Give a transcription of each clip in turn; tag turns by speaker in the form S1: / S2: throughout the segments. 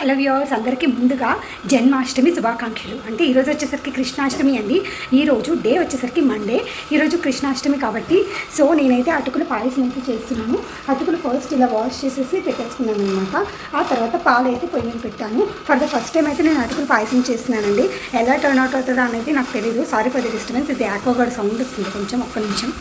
S1: Hello viewers, అందరికీ ముందుగా జన్మాష్టమి శుభాకాంక్షలు. అంటే ఈరోజు వచ్చేసరికి కృష్ణాష్టమి అండి. ఈరోజు డే వచ్చేసరికి మండే. ఈరోజు కృష్ణాష్టమి కాబట్టి సో నేనైతే అటుకులు పాయసం అయితే చేస్తున్నాను. అటుకులు ఫస్ట్ ఇలా వాష్ చేసేసి పెట్టేసుకున్నాను అనమాట. ఆ తర్వాత పాలు అయితే పొయ్యి మీద పెట్టాను. ఫర్ ద ఫస్ట్ టైం అయితే నేను అటుకులు పాయసం చేస్తున్నానండి. ఎలా టర్న్ అవుట్ అవుతుందో అనేది నాకు తెలియదు. Sorry for the disturbance. ఇది యాక్వాగార్డ్ సౌండ్ వస్తుంది కొంచెం, ఒక్క నిమిషం.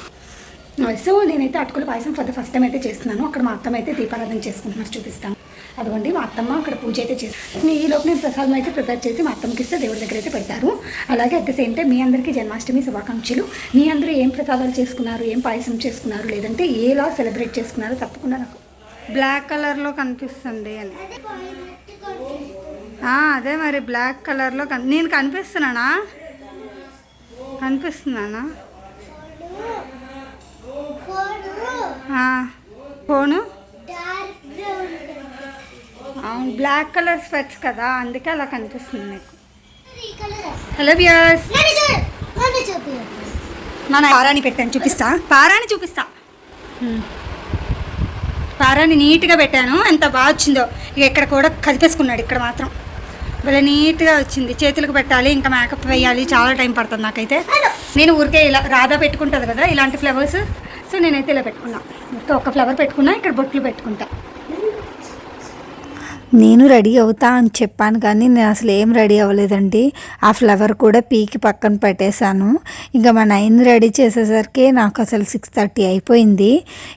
S1: సో నేనైతే అటుకుల పాయసం ఫర్ ద ఫస్ట్ టైం అయితే చేస్తున్నాను. అక్కడ మా అత్తమ్మ అయితే దీపారాధన చేసుకుంటున్నారు, చూపిస్తాను. అదిగోండి మా అత్తమ్మ అక్కడ పూజ అయితే చేస్తాను. ఈలోపు నేను ప్రసాదం అయితే ప్రిపేర్ చేసి మా అత్తమ్మకి ఇస్తే దేవుడి దగ్గర అయితే పెడతారు. అలాగే అట్ ద సేమ్ టైం మీ అందరికీ జన్మాష్టమి శుభాకాంక్షలు. మీ అందరూ ఏం ప్రసాదాలు చేసుకున్నారు, ఏం పాయసం చేసుకున్నారు, లేదంటే ఏలా సెలబ్రేట్ చేసుకున్నారో తప్పకుండా నాకు బ్లాక్ కలర్లో కనిపిస్తుంది అని. అదే మరి బ్లాక్ కలర్లో నేను కనిపిస్తున్నానా? ఫోను అవును, బ్లాక్ కలర్ స్పెట్స్ కదా, అందుకే అలా కనిపిస్తుంది మీకు. హలో వ్యూయర్స్, మన పారాని పెట్టాను, చూపిస్తా. పారాని నీట్గా పెట్టాను. ఎంత బాగా వచ్చిందో. ఇక ఇక్కడ కూడా కదిపేసుకున్నాడు. ఇక్కడ మాత్రం భలే నీట్గా వచ్చింది. చేతులకు పెట్టాలి, ఇంకా మేకప్ వేయాలి, చాలా టైం పడుతుంది నాకైతే. నేను ఊరికే ఇలా రాధా పెట్టుకుంటుంది కదా ఇలాంటి ఫ్లవర్స్, సో నేనైతే ఇలా పెట్టుకున్నా. ఒక ఫ్లవర్ పెట్టుకున్నా, ఇక్కడ బొట్లు పెట్టుకుంటా.
S2: నేను రెడీ అవుతా అని చెప్పాను కానీ నేను అసలు ఏం రెడీ అవ్వలేదండి. ఆ ఫ్లవర్ కూడా పీకి పక్కన పెట్టేశాను. ఇంకా మా 9 రెడీ చేసేసరికి నాకు అసలు 6:30 అయిపోయింది.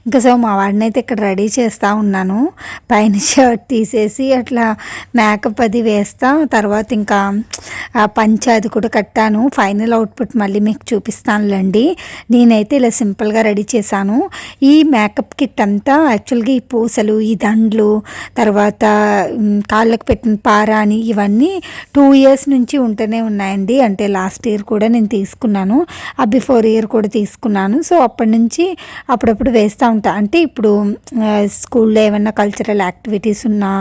S2: ఇంకా సో మా వాడిని అయితే ఇక్కడ రెడీ చేస్తూ ఉన్నాను. పైన షర్ట్ తీసేసి అట్లా మేకప్ అది వేస్తా. తర్వాత ఇంకా పంచ అది కూడా కట్టాను. ఫైనల్ అవుట్పుట్ మళ్ళీ మీకు చూపిస్తానులేండి. నేనైతే ఇలా సింపుల్గా రెడీ చేశాను. ఈ మేకప్ కిట్ అంతా యాక్చువల్గా ఈ పూసలు, ఈ దండ్లు, తర్వాత కాళ్ళకు పెట్టిన పారాని, ఇవన్నీ 2 ఇయర్స్ నుంచి ఉంటూనే ఉన్నాయండి. అంటే లాస్ట్ ఇయర్ కూడా నేను తీసుకున్నాను, ఆ బిఫోర్ ఇయర్ కూడా తీసుకున్నాను. సో అప్పటి నుంచి అప్పుడప్పుడు వేస్తూ ఉంటా. అంటే ఇప్పుడు స్కూల్లో ఏమన్నా కల్చరల్ యాక్టివిటీస్ ఉన్నా,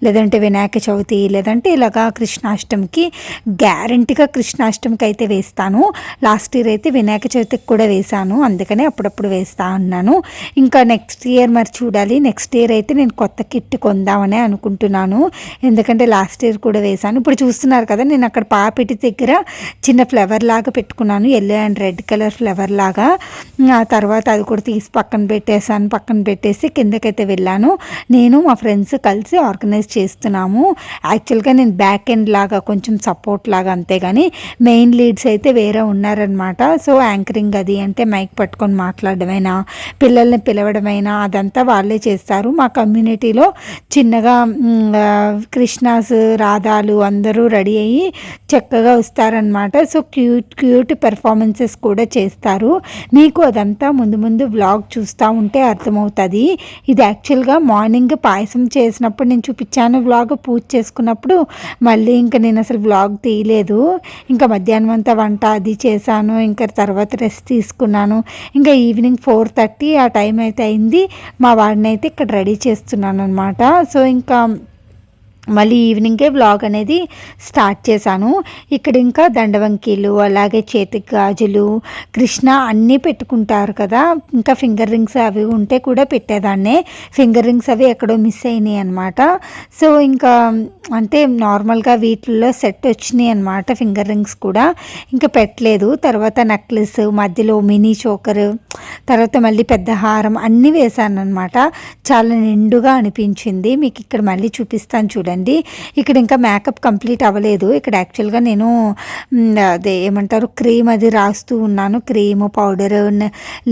S2: లేదంటే వినాయక చవితి, లేదంటే ఇలాగా కృష్ణాష్టమికి గ్యారంటీగా కృష్ణాష్టమికి అయితే వేస్తాను. లాస్ట్ ఇయర్ అయితే వినాయక చవితికి కూడా వేశాను, అందుకనే అప్పుడప్పుడు వేస్తూ ఉన్నాను. ఇంకా నెక్స్ట్ ఇయర్ మరి చూడాలి. నెక్స్ట్ ఇయర్ అయితే నేను కొత్త కిట్ కొందామనే అనుకుంటున్నాను. ఎందుకంటే లాస్ట్ ఇయర్ కూడా వేశాను. ఇప్పుడు చూస్తున్నారు కదా, నేను అక్కడ పాపిటి దగ్గర చిన్న ఫ్లవర్ లాగా పెట్టుకున్నాను, yellow and red colour flower లాగా. ఆ తర్వాత అది కూడా తీసి పక్కన పెట్టేసి కిందకైతే వెళ్ళాను. నేను మా ఫ్రెండ్స్ కలిసి ఆర్గనైజ్ చేస్తున్నాము. యాక్చువల్గా నేను బ్యాక్ ఎండ్ లాగా కొంచెం సపోర్ట్ లాగా, అంతేగాని మెయిన్ లీడ్స్ అయితే వేరే ఉన్నారనమాట. సో యాంకరింగ్ అది అంటే మైక్ పట్టుకొని మాట్లాడమైనా, పిల్లల్ని పిలవడమైనా అదంతా వాళ్ళే చేస్తారు. మా కమ్యూనిటీలో చిన్నగా కృష్ణాస్, రాధాలు అందరూ రెడీ అయ్యి చక్కగా వస్తారనమాట. సో క్యూట్ పెర్ఫార్మెన్సెస్ కూడా చేస్తారు. మీకు అదంతా ముందు వ్లాగ్ చూస్తూ ఉంటే అర్థమవుతుంది. ఇది యాక్చువల్గా మార్నింగ్ పాయసం చేసినప్పుడు నేను చూపించాను వ్లాగ్. పూజ చేసుకున్నప్పుడు మళ్ళీ ఇంకా నేను అసలు వ్లాగ్ తీయలేదు. ఇంకా మధ్యాహ్నం అంతా వంట అది చేశాను. ఇంకా తర్వాత రెస్ట్ తీసుకున్నాను. ఇంకా ఈవినింగ్ 4:30 ఆ టైం అయితే అయింది. మా వాడిని అయితే ఇక్కడ రెడీ చేస్తున్నాను అనమాట. సో ఇంకా మళ్ళీ ఈవినింగే వ్లాగ్ అనేది స్టార్ట్ చేశాను. ఇక్కడ ఇంకా దండవంకీలు, అలాగే చేతికి గాజులు, కృష్ణ అన్నీ పెట్టుకుంటారు కదా. ఇంకా ఫింగర్ రింగ్స్ అవి ఉంటే కూడా పెట్టేదాన్నే. ఫింగర్ రింగ్స్ అవి ఎక్కడో మిస్ అయినాయి అనమాట. సో ఇంకా అంటే నార్మల్గా వీటిల్లో సెట్ వచ్చినాయి అనమాట. ఫింగర్ రింగ్స్ కూడా ఇంకా పెట్టలేదు. తర్వాత నెక్లెస్, మధ్యలో మినీ చోకర్, తర్వాత మళ్ళీ పెద్ద హారం అన్నీ వేశాను అనమాట. చాలా నిండుగా అనిపించింది. మీకు ఇక్కడ మళ్ళీ చూపిస్తాను చూడండి. ఇక్కడ ఇంకా మేకప్ కంప్లీట్ అవ్వలేదు. ఇక్కడ యాక్చువల్గా నేను అదే ఏమంటారు క్రీమ్ అది రాస్తూ ఉన్నాను. క్రీమ్, పౌడర్,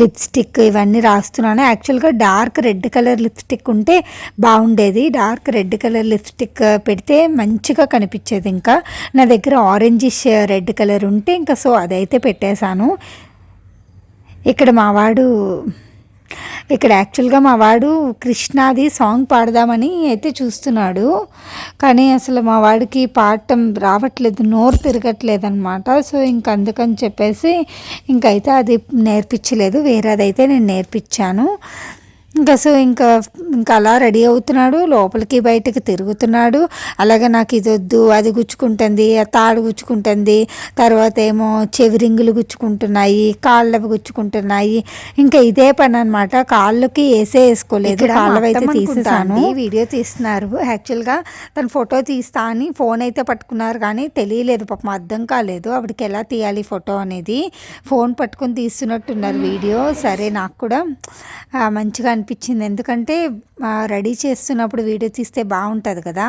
S2: లిప్స్టిక్ ఇవన్నీ రాస్తున్నాను. యాక్చువల్గా డార్క్ రెడ్ కలర్ లిప్స్టిక్ ఉంటే బాగుండేది. డార్క్ రెడ్ కలర్ లిప్స్టిక్ పెడితే మంచిగా కనిపించేది. ఇంకా నా దగ్గర ఆరెంజిష్ రెడ్ కలర్ ఉంటే ఇంకా సో అదైతే పెట్టేశాను. ఇక్కడ యాక్చువల్గా మా వాడు కృష్ణాది సాంగ్ పాడదామని అయితే చూస్తున్నాడు. కానీ అసలు మా వాడికి పాడటం రావట్లేదు, నోరు తిరగట్లేదు అనమాట. సో ఇంక అందుకని చెప్పేసి ఇంకైతే అది నేర్పించలేదు, వేరేదైతే నేను నేర్పించాను. ఇంకా అలా రెడీ అవుతున్నాడు, లోపలికి బయటకు తిరుగుతున్నాడు. అలాగే నాకు ఇది వద్దు, అది గుచ్చుకుంటుంది, తాడు గుచ్చుకుంటుంది, తర్వాత ఏమో చెవి రింగులు గుచ్చుకుంటున్నాయి, కాళ్ళవి గుచ్చుకుంటున్నాయి. ఇంకా ఇదే పని అనమాట. కాళ్ళకి వేసుకోలేదు, కాళ్ళవి అయితే తీసేసాను. వీడియో తీస్తున్నారు. యాక్చువల్గా తను ఫోటో తీస్తా అని ఫోన్ అయితే పట్టుకున్నారు, కానీ తెలియలేదు పాపం, అర్థం కాలేదు ఆవిడకి ఎలా తీయాలి ఫోటో అనేది. ఫోన్ పట్టుకొని తీస్తున్నట్టున్నారు వీడియో. సరే, నాకు కూడా మంచిగా అనిపించింది, ఎందుకంటే రెడీ చేస్తున్నప్పుడు వీడియో తీస్తే బాగుంటుంది కదా.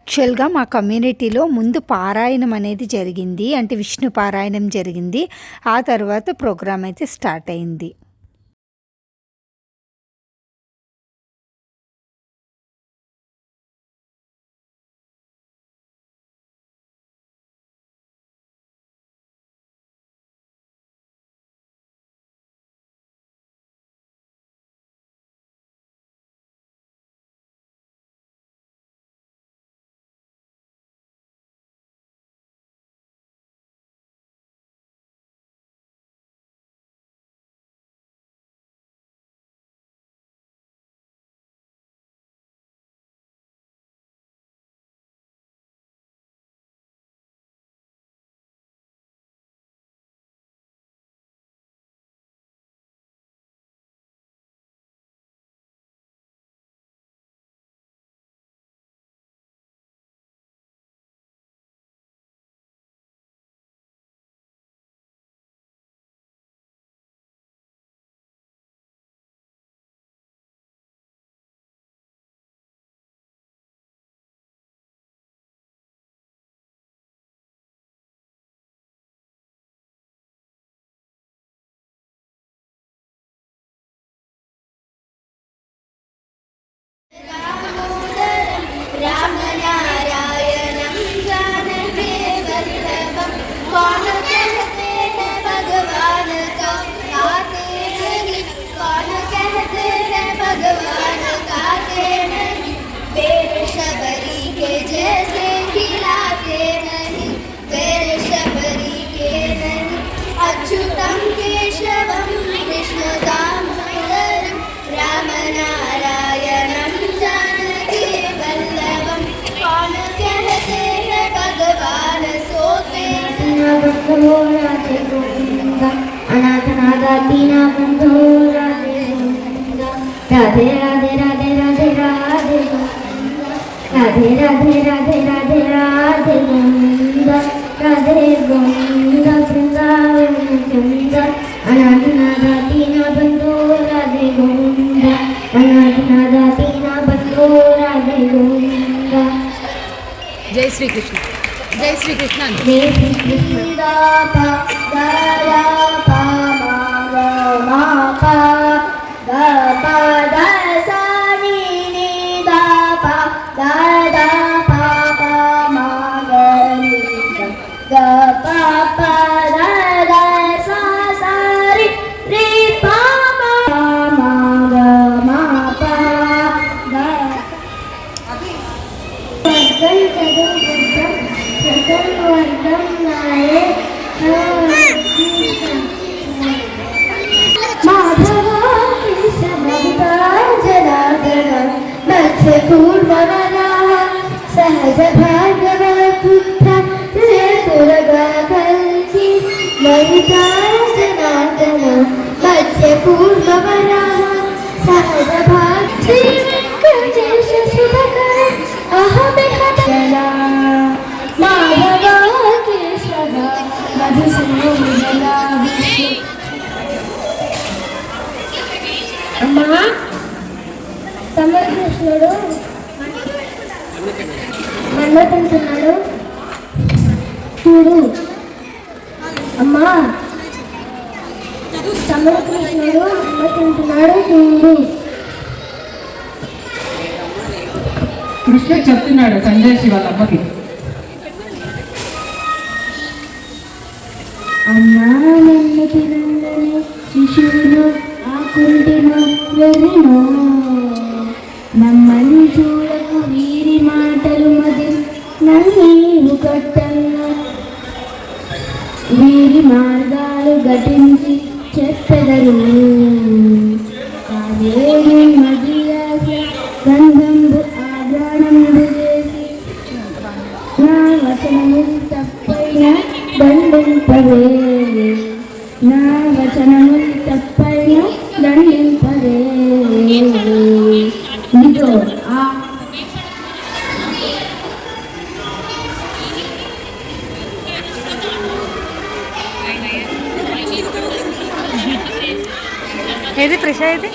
S2: యాక్చువల్గా మా కమ్యూనిటీలో ముందు పారాయణం అనేది జరిగింది, అంటే విష్ణు పారాయణం జరిగింది. ఆ తర్వాత ప్రోగ్రామ్ అయితే స్టార్ట్ అయింది.
S3: रामनारायणं जानकी वल्लभं कौन कहते हैं भगवान को आते नहीं, कौन कहते हैं भगवान आते नहीं, बेर शबरी के जैसे खिलाते नहीं, बेर शबरी के नहीं, अच्युतं केशवं कृष्ण दामोदरं रामनारायणं जानकी वल्लभं कौन कहते हैं भगवान सोते
S4: बंधो राधे गोविंद अनाथनादा दीना बंधो राधे गोविंद राधे राधे राधे राधे राधे गोविंद राधे राधे राधे राधे राधे गोविंद राधे गोविंद वृंदावन चंद अनाथनादा दीना बंधो राधे गोविंद अनाथनादा दीना बंधो राधे गोविंद
S5: जय श्री कृष्ण, जय श्री कृष्ण।
S4: जय श्री कृष्ण दा पा मा पा दा सा नी नी दा पा दा पा मा नी दा पा दा सा सा रे पा मा मा पा दा सकलवर्गं नाये माधवा कृष्णभक्ता जनार्दन मत्स्यकूर्मवराः सहज भार्गवपुत्र दुर्गा कल्की ललिता जनार्दन मत्स्यकूर्मवराः सहज श्रीवेङ्कटेश सुभकर अहमिह चला माधवा केशव मधुसूदना अम्मा సమకృష్ణుడు మన్మథుడు చూడు అమ్మా సమకృష్ణుడు మన్మథుడు చూడు
S5: కృష్ణుడు చెప్తున్నాడు సంజయ్ వాళ్ళ అమ్మకి,
S4: అమ్మ కుంటినో వెర్రినో నమ్మని చూడకు వీరి మాటలు మది నన్నీవు కట్టంగా వీరి మార్గాలు ఘటించి చెప్పెదరు అదేమి మదియాస గంధంబు ఆగ్రాణంబు చేసి నా వచనము తప్పైన దండింపవే నా వచనము తప్పైన దండింపవే ఇదో ఆ
S1: ఏది ప్రిష ఏది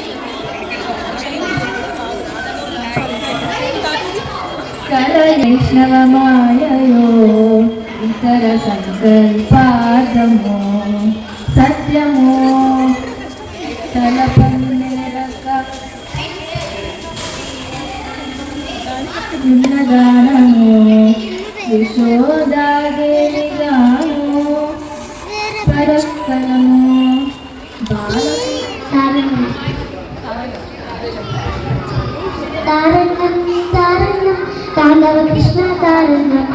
S4: వైష్ణవమాయయో ఇతర సంకల్పార్థమో సత్యమో తలపన్నేరక ఉన్నగానమో యశోదాగేగానో పరస్పరమో
S3: తారణం తారణం తాండవ కృష్ణ తారణం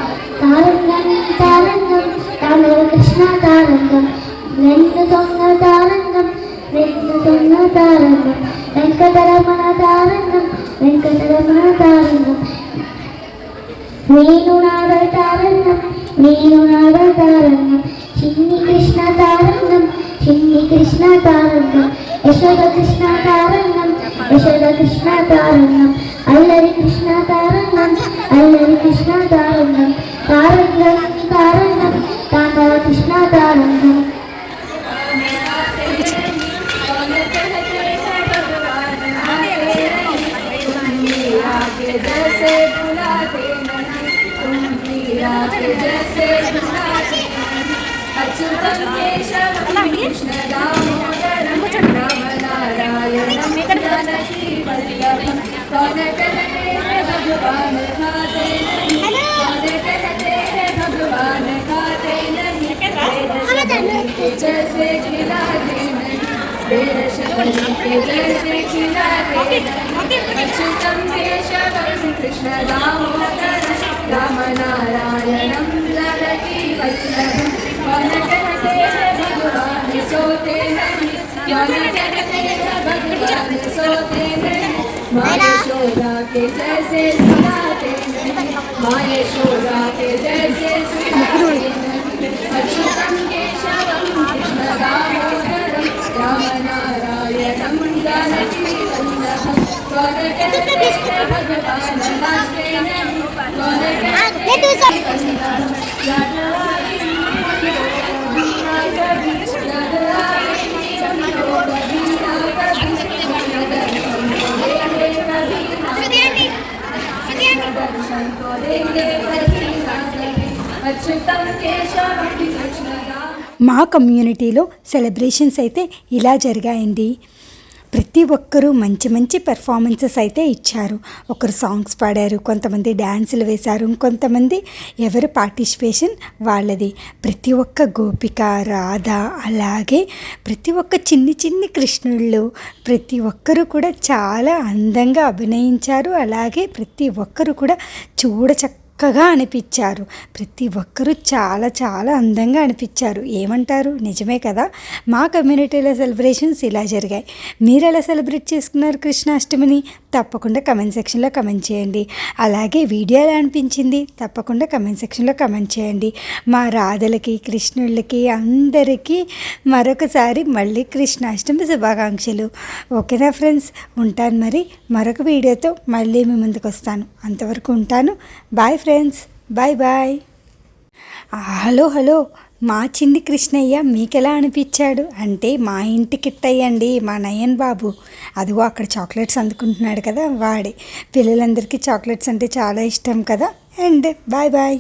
S3: తారణం తారణం తాండవ కృష్ణ తారణం రెండు దొంగ తారణం రెండు దొంగ తారణం వెంకటరమణ తారణం వెంకటరమణ తారణం నేను నాడ తారణం నేను నాడ తారణం చిన్ని కృష్ణ తారణం చిన్ని కృష్ణ తారణం యశోద కృష్ణ తారణం యశోద కృష్ణ తారణం అల్లరి కృష్ణ తారణం అల్లరి కృష్ణ తారణం తారణం తారణం తాండవ కృష్ణ తారణం कृष्ण दामोदर रामनारायणं जगति वल्लभं वनजनते भगवान् सोते वनजनते भगवान् सोते मायशोदा के जैसे सुनाते माँ यशोदा के जैसे अच्युतं केशवं कृष्ण दामोदरं रामनारायणं जानकी वल्लभं भगवान्
S1: మా కమ్యూనిటీలో సెలబ్రేషన్స్ అయితే ఇలా జరిగాయండి. ప్రతి ఒక్కరూ మంచి మంచి పెర్ఫార్మెన్సెస్ అయితే ఇచ్చారు. ఒకరు సాంగ్స్ పాడారు, కొంతమంది డ్యాన్సులు వేశారు, ఇంకొంతమంది ఎవరి పార్టిసిపేషన్ వాళ్ళది. ప్రతి ఒక్క గోపిక, రాధ, అలాగే ప్రతి ఒక్క చిన్ని చిన్ని కృష్ణుళ్ళు ప్రతి ఒక్కరూ కూడా చాలా అందంగా అభినయించారు. అలాగే ప్రతి ఒక్కరూ కూడా చక్కగా అనిపించారు. ప్రతి ఒక్కరూ చాలా చాలా అందంగా అనిపించారు. ఏమంటారు? నిజమే కదా. మా కమ్యూనిటీలో సెలబ్రేషన్స్ ఇలా జరిగాయి. మీరు ఎలా సెలబ్రేట్ చేసుకున్నారు కృష్ణాష్టమిని? తప్పకుండా కమెంట్ సెక్షన్లో కమెంట్ చేయండి. అలాగే వీడియో ఎలా అనిపించింది తప్పకుండా కమెంట్ సెక్షన్లో కమెంట్ చేయండి. మా రాధలకి, కృష్ణుళ్ళకి అందరికీ మరొకసారి మళ్ళీ కృష్ణాష్టమి శుభాకాంక్షలు. ఓకేనా ఫ్రెండ్స్? ఉంటాను. మరి మరొక వీడియోతో మళ్ళీ మీ ముందుకు వస్తాను. అంతవరకు ఉంటాను. Bye friends. Bye bye. Hello మా చిన్ని కృష్ణయ్య మీకెలా అనిపించాడు అంటే మా ఇంటి కిట్టయ్యండి, మా నయన్ బాబు. అదిగో అక్కడ చాక్లెట్స్ అందుకుంటున్నాడు కదా, వాడే. పిల్లలందరికీ చాక్లెట్స్ అంటే చాలా ఇష్టం కదా. And bye bye.